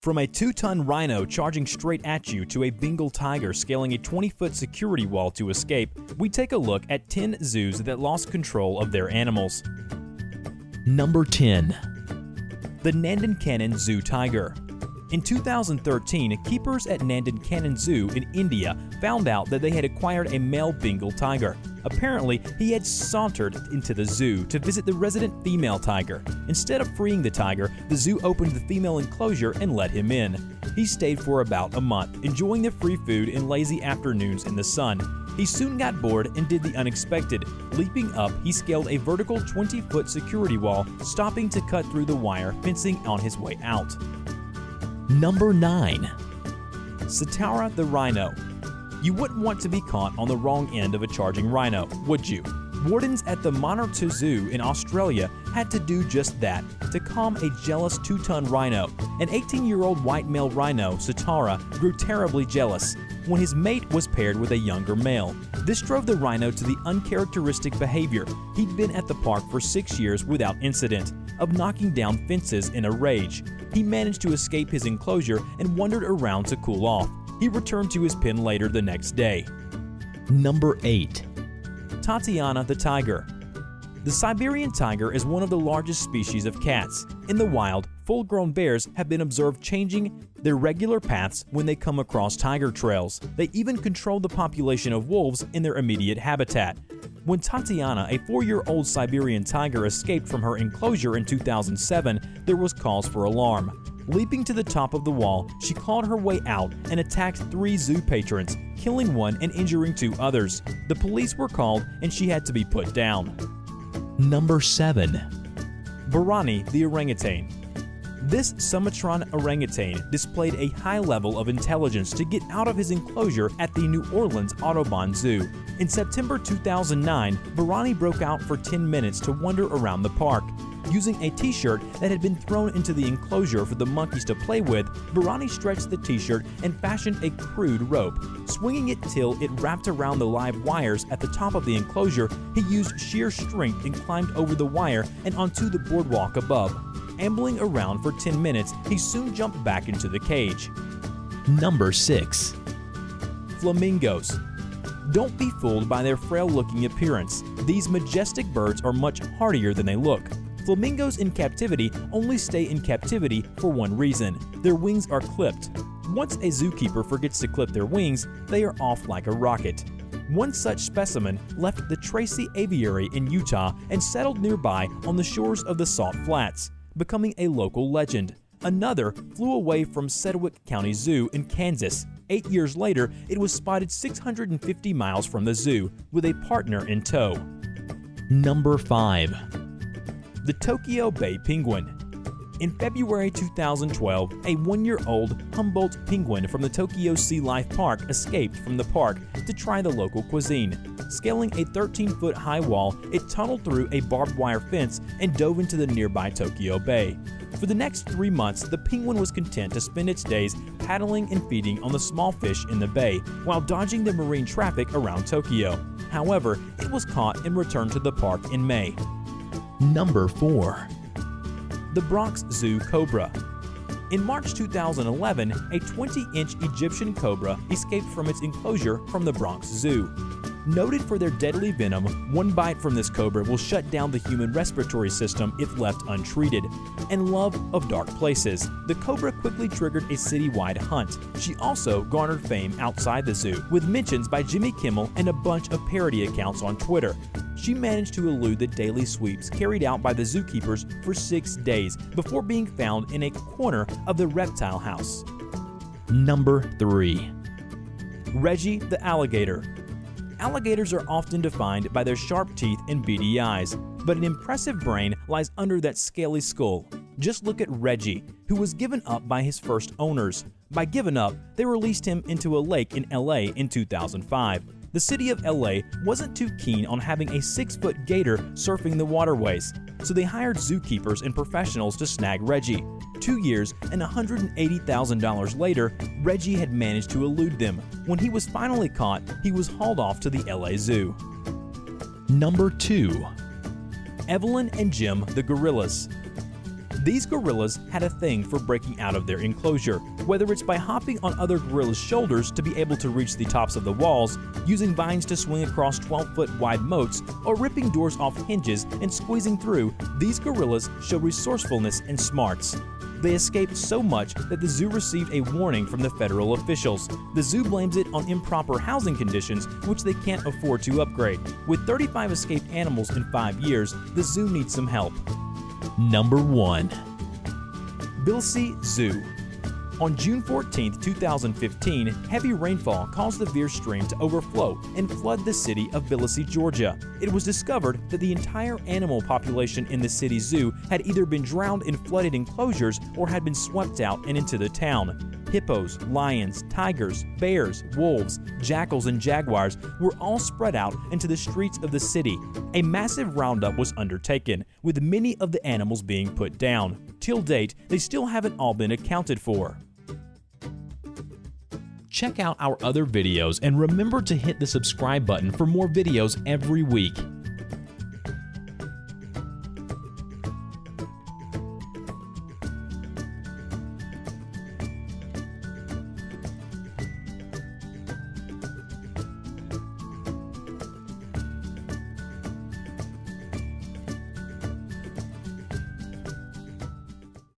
From a 2-ton rhino charging straight at you to a Bengal tiger scaling a 20-foot security wall to escape, we take a look at 10 zoos that lost control of their animals. Number 10. The NANDANKANAN Zoo Tiger. In 2013, keepers at NANDANKANAN Zoo in India found out that they had acquired a male Bengal tiger. Apparently, he had sauntered into the zoo to visit the resident female tiger. Instead of freeing the tiger, the zoo opened the female enclosure and let him in. He stayed for about a month, enjoying the free food and lazy afternoons in the sun. He soon got bored and did the unexpected. Leaping up, he scaled a vertical 20-foot security wall, stopping to cut through the wire fencing on his way out. Number 9. SATARA the Rhino. You wouldn't want to be caught on the wrong end of a charging rhino, would you? Wardens at the Monarch Zoo in Australia had to do just that to calm a jealous 2-ton rhino. An 18-year-old white male rhino, SATARA, grew terribly jealous when his mate was paired with a younger male. This drove the rhino to the uncharacteristic behavior he'd been at the park for 6 years without incident, of knocking down fences in a rage. He managed to escape his enclosure and wandered around to cool off. He returned to his pen later the next day. Number 8. TATLANA the tiger. The Siberian tiger is one of the largest species of cats. In the wild, full-grown bears have been observed changing their regular paths when they come across tiger trails. They even control the population of wolves in their immediate habitat. When TATLANA, a 4-year-old Siberian tiger, escaped from her enclosure in 2007, there was cause for alarm. Leaping to the top of the wall, she clawed her way out and attacked 3 zoo patrons, killing one and injuring 2 others. The police were called and she had to be put down. Number 7. BERANI the orangutan. This Sumatran orangutan displayed a high level of intelligence to get out of his enclosure at the New Orleans Audubon Zoo. In September 2009, BERANI broke out for 10 minutes to wander around the park. Using a t-shirt that had been thrown into the enclosure for the monkeys to play with, BERANI stretched the t-shirt and fashioned a crude rope. Swinging it till it wrapped around the live wires at the top of the enclosure, he used sheer strength and climbed over the wire and onto the boardwalk above. Ambling around for 10 minutes, he soon jumped back into the cage. Number 6. Flamingos. Don't be fooled by their frail-looking appearance. These majestic birds are much hardier than they look. Flamingos in captivity only stay in captivity for one reason: their wings are clipped. Once a zookeeper forgets to clip their wings, they are off like a rocket. One such specimen left the Tracy Aviary in Utah and settled nearby on the shores of the Salt Flats, becoming a local legend. Another flew away from Sedgwick County Zoo in Kansas. 8 years later, it was spotted 650 miles from the zoo, with a partner in tow. Number 5. The Tokyo Bay penguin. In February 2012, a 1-year-old Humboldt penguin from the Tokyo Sea Life Park escaped from the park to try the local cuisine. Scaling a 13-foot-high wall, it tunneled through a barbed wire fence and dove into the nearby Tokyo Bay. For the next 3 months, the penguin was content to spend its days paddling and feeding on the small fish in the bay while dodging the marine traffic around Tokyo. However, it was caught and returned to the park in May. Number 4. The BRONX Zoo Cobra. In March 2011, a 20-inch Egyptian cobra escaped from its enclosure from the BRONX Zoo. Noted for their deadly venom, one bite from this cobra will shut down the human respiratory system if left untreated. And love of dark places, the cobra quickly triggered a citywide hunt. She also garnered fame outside the zoo, with mentions by Jimmy Kimmel and a bunch of parody accounts on Twitter. She managed to elude the daily sweeps carried out by the zookeepers for 6 days before being found in a corner of the reptile house. Number 3. Reggie the alligator. Alligators are often defined by their sharp teeth and beady eyes, but an impressive brain lies under that scaly skull. Just look at Reggie, who was given up by his first owners. By given up, they released him into a lake in LA in 2005. The city of LA wasn't too keen on having a 6-foot gator surfing the waterways, so they hired zookeepers and professionals to snag Reggie. 2 years and $180,000 later, Reggie had managed to elude them. When he was finally caught, he was hauled off to the LA Zoo. Number 2. Evelyn and Jim the gorillas. These gorillas had a thing for breaking out of their enclosure, whether it's by hopping on other gorillas' shoulders to be able to reach the tops of the walls, using vines to swing across 12-foot wide moats, or ripping doors off hinges and squeezing through. These gorillas show resourcefulness and smarts. They escaped so much that the zoo received a warning from the federal officials. The zoo blames it on improper housing conditions, which they can't afford to upgrade. With 35 escaped animals in 5 years, the zoo needs some help. Number 1. Tbilisi Zoo. On June 14, 2015, heavy rainfall caused the Vir stream to overflow and flood the city of Tbilisi, Georgia. It was discovered that the entire animal population in the city zoo had either been drowned in flooded enclosures or had been swept out and into the town. Hippos, lions, tigers, bears, wolves, jackals, and jaguars were all spread out into the streets of the city. A massive roundup was undertaken, with many of the animals being put down. Till date, they still haven't all been accounted for. Check out our other videos and remember to hit the subscribe button for more videos every week.